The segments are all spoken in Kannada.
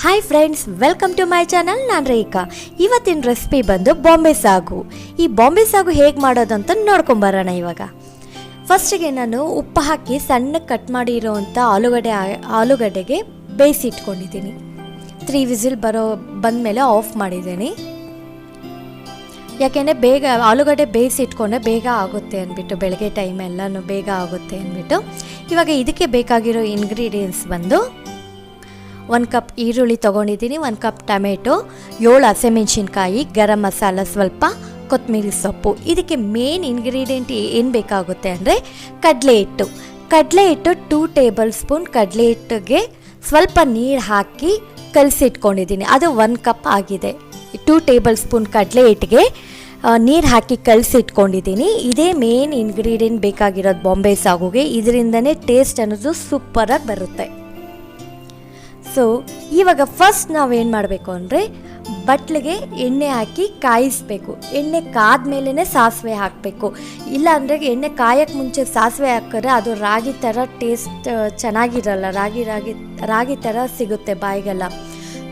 Hi friends, welcome to my channel. ನಾನು ರೇಖಾ. ಇವತ್ತಿನ ರೆಸಿಪಿ ಬಂದು ಬಾಂಬೆ ಸಾಗು. ಈ ಬಾಂಬೆ ಸಾಗು ಹೇಗೆ ಮಾಡೋದು ಅಂತ ನೋಡ್ಕೊಂಬರೋಣ. ಇವಾಗ ಫಸ್ಟಿಗೆ ನಾನು ಉಪ್ಪು ಹಾಕಿ ಸಣ್ಣಗೆ ಕಟ್ ಮಾಡಿರೋವಂಥ ಆಲೂಗಡ್ಡೆಗೆ ಬೇಯಿಸಿಟ್ಕೊಂಡಿದ್ದೀನಿ. 3 ವಿಸಿಲ್ ಬಂದಮೇಲೆ ಆಫ್ ಮಾಡಿದ್ದೀನಿ. ಯಾಕೆಂದರೆ ಬೇಗ ಆಲೂಗಡ್ಡೆ ಬೇಯಿಸಿಟ್ಕೊಂಡ್ರೆ ಬೇಗ ಆಗುತ್ತೆ ಅಂದ್ಬಿಟ್ಟು, ಬೆಳಗ್ಗೆ ಟೈಮ್ ಎಲ್ಲನೂ ಬೇಗ ಆಗುತ್ತೆ ಅಂದ್ಬಿಟ್ಟು. ಇವಾಗ ಇದಕ್ಕೆ ಬೇಕಾಗಿರೋ ಇಂಗ್ರೀಡಿಯೆಂಟ್ಸ್ ಬಂದು 1 ಕಪ್ ಈರುಳ್ಳಿ ತೊಗೊಂಡಿದ್ದೀನಿ, 1 ಕಪ್ ಟೊಮೆಟೊ, 7 ಹಸಿಮೆಣಸಿನ್ಕಾಯಿ, ಗರಂ ಮಸಾಲ ಸ್ವಲ್ಪ, ಕೊತ್ತಂಬರಿ ಸೊಪ್ಪು. ಇದಕ್ಕೆ ಮೇನ್ ಇಂಗ್ರೀಡಿಯೆಂಟ್ ಏನು ಬೇಕಾಗುತ್ತೆ ಅಂದರೆ ಕಡಲೆ ಹಿಟ್ಟು. 2 ಟೇಬಲ್ ಸ್ಪೂನ್ ಕಡಲೆ ಹಿಟ್ಟಿಗೆ ಸ್ವಲ್ಪ ನೀರು ಹಾಕಿ ಕಲಸಿಟ್ಕೊಂಡಿದ್ದೀನಿ. ಅದು 1 ಕಪ್ ಆಗಿದೆ. 2 ಟೇಬಲ್ ಸ್ಪೂನ್ ಕಡಲೆ ಹಿಟ್ಟಿಗೆ ನೀರು ಹಾಕಿ ಕಲಸಿಟ್ಕೊಂಡಿದ್ದೀನಿ. ಇದೇ ಮೇನ್ ಇಂಗ್ರೀಡಿಯೆಂಟ್ ಬೇಕಾಗಿರೋದು ಬಾಂಬೆ ಸಾಗುಗೆ. ಇದರಿಂದನೇ ಟೇಸ್ಟ್ ಅನ್ನೋದು ಸೂಪರಾಗಿ ಬರುತ್ತೆ. ಸೊ ಇವಾಗ ಫಸ್ಟ್ ನಾವೇನು ಮಾಡಬೇಕು ಅಂದರೆ ಬಟ್ಲಿಗೆ ಎಣ್ಣೆ ಹಾಕಿ ಕಾಯಿಸಬೇಕು. ಎಣ್ಣೆ ಕಾದ್ಮೇಲೆ ಸಾಸಿವೆ ಹಾಕಬೇಕು. ಇಲ್ಲಾಂದರೆ ಎಣ್ಣೆ ಕಾಯಕ್ಕೆ ಮುಂಚೆ ಸಾಸಿವೆ ಹಾಕಿದ್ರೆ ಅದು ರಾಗಿ ಥರ ಟೇಸ್ಟ್ ಚೆನ್ನಾಗಿರಲ್ಲ, ರಾಗಿ ಥರ ಸಿಗುತ್ತೆ ಬಾಯಿಗೆಲ್ಲ.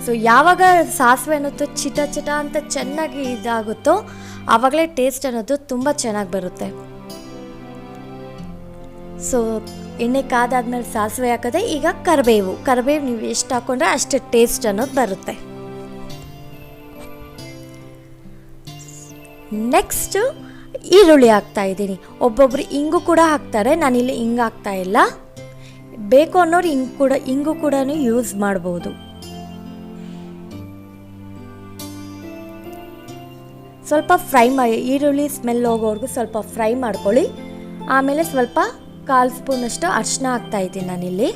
ಸೊ ಯಾವಾಗ ಸಾಸಿವೆ ಅನ್ನೋದು ಚಿಟ ಅಂತ ಚೆನ್ನಾಗಿ ಇದಾಗುತ್ತೋ ಆವಾಗಲೇ ಟೇಸ್ಟ್ ಅನ್ನೋದು ತುಂಬ ಚೆನ್ನಾಗಿ ಬರುತ್ತೆ. ಸೊ ಎಣ್ಣೆ ಕಾದಾದ್ಮೇಲೆ ಸಾಸಿವೆ ಹಾಕಿದೆ. ಈಗ ಕರಿಬೇವು ನೀವು ಎಷ್ಟು ಹಾಕೊಂಡ್ರೆ ಅಷ್ಟು ಟೇಸ್ಟ್ ಅನ್ನೋದು ಬರುತ್ತೆ. ನೆಕ್ಸ್ಟ್ ಈರುಳ್ಳಿ ಹಾಕ್ತಾ ಇದ್ದೀನಿ. ಒಬ್ಬೊಬ್ರು ಇಂಗು ಕೂಡ ಹಾಕ್ತಾರೆ, ನಾನಿಲ್ಲಿ ಹಿಂಗೆ ಹಾಕ್ತಾ ಇಲ್ಲ. ಬೇಕು ಅನ್ನೋರು ಇಂಗು ಕೂಡ ಯೂಸ್ ಮಾಡ್ಬೋದು. ಸ್ವಲ್ಪ ಫ್ರೈ ಮಾಡಿ, ಈರುಳ್ಳಿ ಸ್ಮೆಲ್ ಹೋಗೋವರೆಗೂ ಸ್ವಲ್ಪ ಫ್ರೈ ಮಾಡ್ಕೊಳ್ಳಿ. ಆಮೇಲೆ ಸ್ವಲ್ಪ 1/4 ಸ್ಪೂನಷ್ಟು ಅರಿಶಿನ ಹಾಕ್ತಾ ಇದ್ದೀನಿ ನಾನಿಲ್ಲಿ.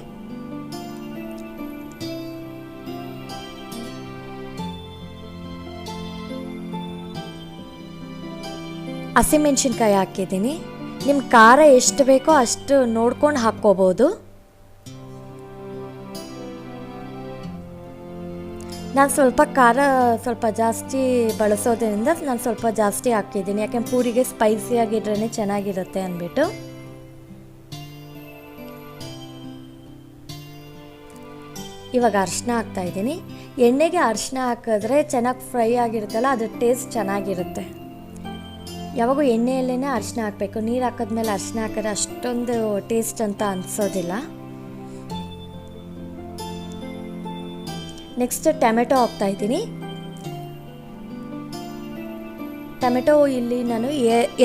ಹಸಿಮೆಣಸಿನ್ಕಾಯಿ ಹಾಕಿದ್ದೀನಿ. ನಿಮ್ಮ ಖಾರ ಎಷ್ಟು ಬೇಕೋ ಅಷ್ಟು ನೋಡ್ಕೊಂಡು ಹಾಕ್ಕೋಬೋದು. ನಾನು ಸ್ವಲ್ಪ ಖಾರ ಸ್ವಲ್ಪ ಜಾಸ್ತಿ ಬಳಸೋದ್ರಿಂದ ನಾನು ಸ್ವಲ್ಪ ಜಾಸ್ತಿ ಹಾಕಿದ್ದೀನಿ. ಯಾಕೆಂದ್ರೆ ಪೂರಿಗೆ ಸ್ಪೈಸಿಯಾಗಿದ್ರೇ ಚೆನ್ನಾಗಿರುತ್ತೆ ಅಂದ್ಬಿಟ್ಟು. ಇವಾಗ ಅರಿಶಿನ ಹಾಕ್ತಾ ಇದ್ದೀನಿ. ಎಣ್ಣೆಗೆ ಅರಿಶಿನ ಹಾಕಿದ್ರೆ ಚೆನ್ನಾಗಿ ಫ್ರೈ ಆಗಿರುತ್ತಲ್ಲ, ಅದು ಟೇಸ್ಟ್ ಚೆನ್ನಾಗಿರುತ್ತೆ. ಯಾವಾಗೂ ಎಣ್ಣೆಯಲ್ಲೇ ಅರಿಶಿನ ಹಾಕಬೇಕು. ನೀರು ಹಾಕಿದ್ಮೇಲೆ ಅರಿಶಿನ ಹಾಕಿದ್ರೆ ಅಷ್ಟೊಂದು ಟೇಸ್ಟ್ ಅಂತ ಅನಿಸೋದಿಲ್ಲ. ನೆಕ್ಸ್ಟ್ ಟೊಮೆಟೊ ಹಾಕ್ತಾ ಇದ್ದೀನಿ. ಟೊಮೆಟೊ ಇಲ್ಲಿ ನಾನು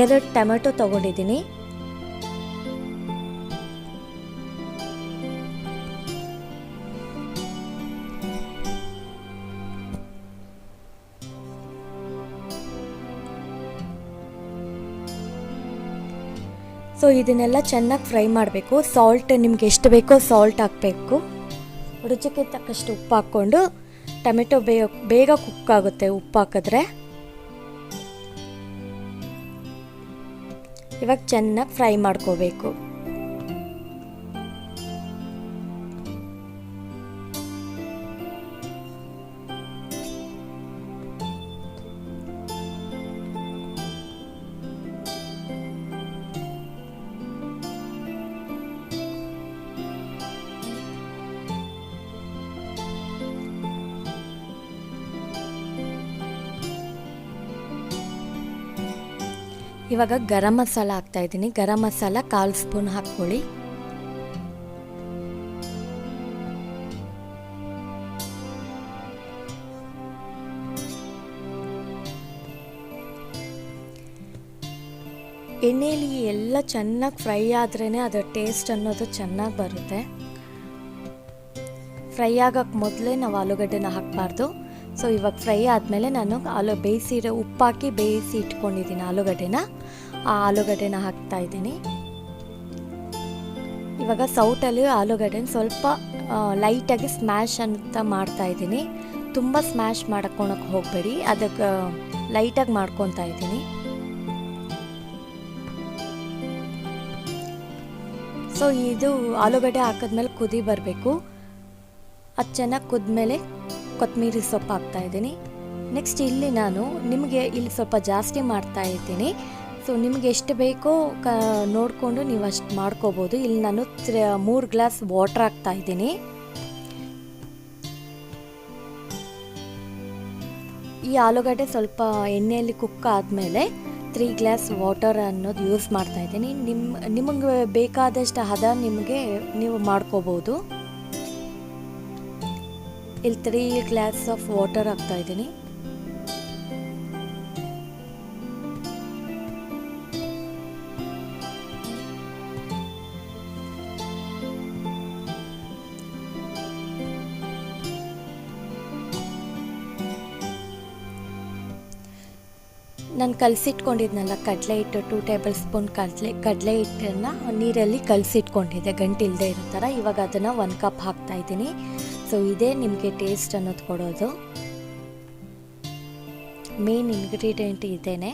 2 ಟೊಮೆಟೊ ತೊಗೊಂಡಿದ್ದೀನಿ. ಸೊ ಇದನ್ನೆಲ್ಲ ಚೆನ್ನಾಗಿ ಫ್ರೈ ಮಾಡಬೇಕು. ಸಾಲ್ಟ್ ನಿಮ್ಗೆ ಎಷ್ಟು ಬೇಕೋ ಸಾಲ್ಟ್ ಹಾಕಬೇಕು. ರುಚಿಗೆ ತಕ್ಕಷ್ಟು ಉಪ್ಪು ಹಾಕ್ಕೊಂಡು, ಟೊಮೆಟೊ ಬೇಗ ಕುಕ್ ಆಗುತ್ತೆ ಉಪ್ಪು ಹಾಕಿದ್ರೆ. ಇವಾಗ ಚೆನ್ನಾಗಿ ಫ್ರೈ ಮಾಡ್ಕೋಬೇಕು. ಇವಾಗ ಗರಂ ಮಸಾಲ ಹಾಕ್ತಾ ಇದ್ದೀನಿ. ಗರಂ ಮಸಾಲ 1/4 ಸ್ಪೂನ್ ಹಾಕ್ಕೊಳ್ಳಿ. ಎಣ್ಣೆಯಲ್ಲಿ ಎಲ್ಲ ಚೆನ್ನಾಗಿ ಫ್ರೈ ಆದ್ರೇ ಅದರ ಟೇಸ್ಟ್ ಅನ್ನೋದು ಚೆನ್ನಾಗಿ ಬರುತ್ತೆ. ಫ್ರೈ ಆಗೋಕ್ಕೆ ಮೊದಲೇ ನಾವು ಆಲೂಗಡ್ಡೆನ ಹಾಕಬಾರ್ದು. ಸೊ ಇವಾಗ ಫ್ರೈ ಆದಮೇಲೆ ನಾನು ಉಪ್ಪು ಹಾಕಿ ಬೇಯಿಸಿ ಇಟ್ಕೊಂಡಿದ್ದೀನಿ ಆ ಆಲೂಗಡ್ಡೆನ ಹಾಕ್ತಾ ಇದ್ದೀನಿ. ಇವಾಗ ಸೌಟಲ್ಲಿ ಆಲೂಗಡ್ಡೆನ ಸ್ವಲ್ಪ ಲೈಟಾಗಿ ಸ್ಮ್ಯಾಶ್ ಅಂತ ಮಾಡ್ತಾ ಇದ್ದೀನಿ. ತುಂಬ ಸ್ಮ್ಯಾಶ್ ಮಾಡ್ಕೊಳಕ್ಕೆ ಹೋಗಬೇಡಿ, ಅದಕ್ಕೆ ಲೈಟಾಗಿ ಮಾಡ್ಕೊತಾ ಇದ್ದೀನಿ. ಸೊ ಇದು ಆಲೂಗಡ್ಡೆ ಹಾಕಿದ್ಮೇಲೆ ಕುದಿ ಬರಬೇಕು. ಅದು ಚೆನ್ನಾಗಿ ಕುದ್ಮೇಲೆ ಕೊತ್ತಂಬರಿ ಸೊಪ್ಪು ಹಾಕ್ತಾ ಇದ್ದೀನಿ. ನೆಕ್ಸ್ಟ್ ಇಲ್ಲಿ ನಾನು ನಿಮಗೆ ಇಲ್ಲಿ ಸ್ವಲ್ಪ ಜಾಸ್ತಿ ಮಾಡ್ತಾ ಇದ್ದೀನಿ. ಸೊ ನಿಮಗೆ ಎಷ್ಟು ಬೇಕೋ ನೋಡಿಕೊಂಡು ನೀವು ಅಷ್ಟು ಮಾಡ್ಕೋಬೋದು. ಇಲ್ಲಿ ನಾನು 3 ಗ್ಲಾಸ್ ವಾಟರ್ ಹಾಕ್ತಾ ಇದ್ದೀನಿ. ಈ ಆಲೂಗಡ್ಡೆ ಸ್ವಲ್ಪ ಎಣ್ಣೆಯಲ್ಲಿ ಕುಕ್ ಆದಮೇಲೆ 3 ಗ್ಲಾಸ್ ವಾಟರ್ ಅನ್ನೋದು ಯೂಸ್ ಮಾಡ್ತಾಯಿದ್ದೀನಿ. ನಿಮಗೆ ಬೇಕಾದಷ್ಟು ಹದ ನೀವು ಮಾಡ್ಕೋಬೋದು. ಇಲ್ಲಿ 3 ಗ್ಲಾಸ್ ಆಫ್ ವಾಟರ್ ಹಾಕ್ತಾಯಿದ್ದೀನಿ. ನಾನು ಕಲಸಿಟ್ಕೊಂಡಿದ್ನಲ್ಲ ಕಡಲೆ ಹಿಟ್ಟು, 2 ಟೇಬಲ್ ಸ್ಪೂನ್ ಕಡಲೆ ಹಿಟ್ಟನ್ನು ನೀರಲ್ಲಿ ಕಲಸಿಟ್ಕೊಂಡಿದ್ದೆ ಗಂಟಿಲ್ಲದೆ ಇರೋ ಥರ. ಇವಾಗ ಅದನ್ನು 1 ಕಪ್ ಹಾಕ್ತಾಯಿದ್ದೀನಿ. ಸೊ ಇದೇ ನಿಮಗೆ ಟೇಸ್ಟ್ ಅನ್ನೋದು ಕೊಡೋದು. ಮೇನ್ ಇಂಗ್ರೀಡಿಯೆಂಟ್ ಇದೇನೆ.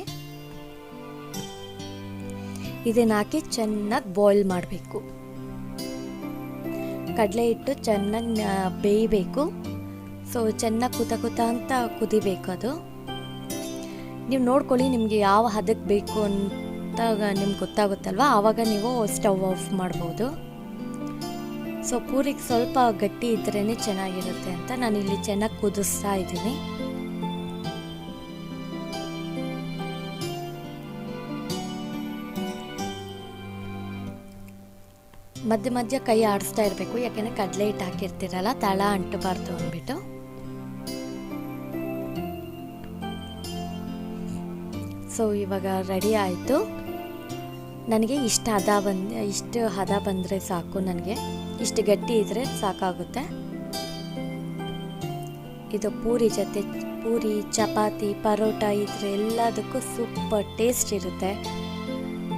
ಇದನ್ನು ಹಾಕಿ ಚೆನ್ನಾಗಿ ಬಾಯ್ಲ್ ಮಾಡಬೇಕು. ಕಡಲೆ ಹಿಟ್ಟು ಚೆನ್ನಾಗಿ ಬೇಯಬೇಕು. ಸೊ ಚೆನ್ನಾಗಿ ಕುತ ಅಂತ ಕುದಿಬೇಕು ಅದು. ನೀವು ನೋಡ್ಕೊಳ್ಳಿ, ನಿಮಗೆ ಯಾವ ಹದಕ್ಕೆ ಬೇಕು ಅಂತ ನಿಮ್ಗೆ ಗೊತ್ತಾಗುತ್ತಲ್ವ, ಆವಾಗ ನೀವು ಸ್ಟವ್ ಆಫ್ ಮಾಡ್ಬೋದು. ಸೊ ಪೂರಿಗೆ ಸ್ವಲ್ಪ ಗಟ್ಟಿ ಇದ್ರೇ ಚೆನ್ನಾಗಿರುತ್ತೆ ಅಂತ ನಾನಿಲ್ಲಿ ಚೆನ್ನಾಗಿ ಕುದಿಸ್ತಾ ಇದ್ದೀನಿ. ಮಧ್ಯ ಮಧ್ಯ ಕೈ ಆಡಿಸ್ತಾ ಇರಬೇಕು, ಯಾಕೆಂದರೆ ಕಡಲೆ ಹಿಟ್ಟು ಹಾಕಿರ್ತೀರಲ್ಲ, ತಳ ಅಂಟಬಾರ್ದು ಅಂದ್ಬಿಟ್ಟು. ಸೊ ಇವಾಗ ರೆಡಿ ಆಯಿತು. ನನಗೆ ಇಷ್ಟು ಹದ ಬಂದರೆ ಸಾಕು. ನನಗೆ ಇಷ್ಟು ಗಟ್ಟಿ ಇದ್ದರೆ ಸಾಕಾಗುತ್ತೆ. ಇದು ಪೂರಿ ಜೊತೆ, ಪೂರಿ, ಚಪಾತಿ, ಪರೋಟ ಇದ್ರೆ ಎಲ್ಲದಕ್ಕೂ ಸೂಪರ್ ಟೇಸ್ಟ್ ಇರುತ್ತೆ.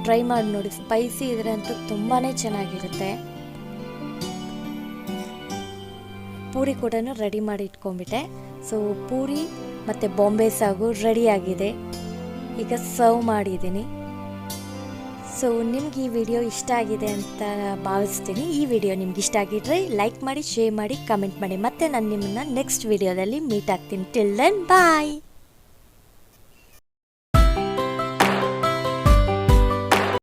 ಟ್ರೈ ಮಾಡಿ ನೋಡಿ. ಸ್ಪೈಸಿ ಇದ್ರೆ ಅಂತೂ ತುಂಬಾ ಚೆನ್ನಾಗಿರುತ್ತೆ. ಪೂರಿ ಕೂಡ ರೆಡಿ ಮಾಡಿ ಇಟ್ಕೊಂಡ್ಬಿಟ್ಟೆ. ಸೊ ಪೂರಿ ಮತ್ತು ಬಾಂಬೆ ಸಾಗು ರೆಡಿಯಾಗಿದೆ. ಈಗ ಸರ್ವ್ ಮಾಡಿದ್ದೀನಿ. ಸೊ ನಿಮ್ಗೆ ಈ ವಿಡಿಯೋ ಇಷ್ಟ ಆಗಿದೆ ಅಂತ ಭಾವಿಸ್ತೀನಿ. ಈ ವಿಡಿಯೋ ನಿಮ್ಗೆ ಇಷ್ಟ ಆಗಿದ್ರೆ ಲೈಕ್ ಮಾಡಿ, ಶೇರ್ ಮಾಡಿ, ಕಮೆಂಟ್ ಮಾಡಿ. ಮತ್ತೆ ನಾನು ನಿಮ್ಮನ್ನ ನೆಕ್ಸ್ಟ್ ವಿಡಿಯೋದಲ್ಲಿ ಮೀಟ್ ಆಗ್ತೀನಿ. ಟಿಲ್ ದೆನ್ ಬಾಯ್.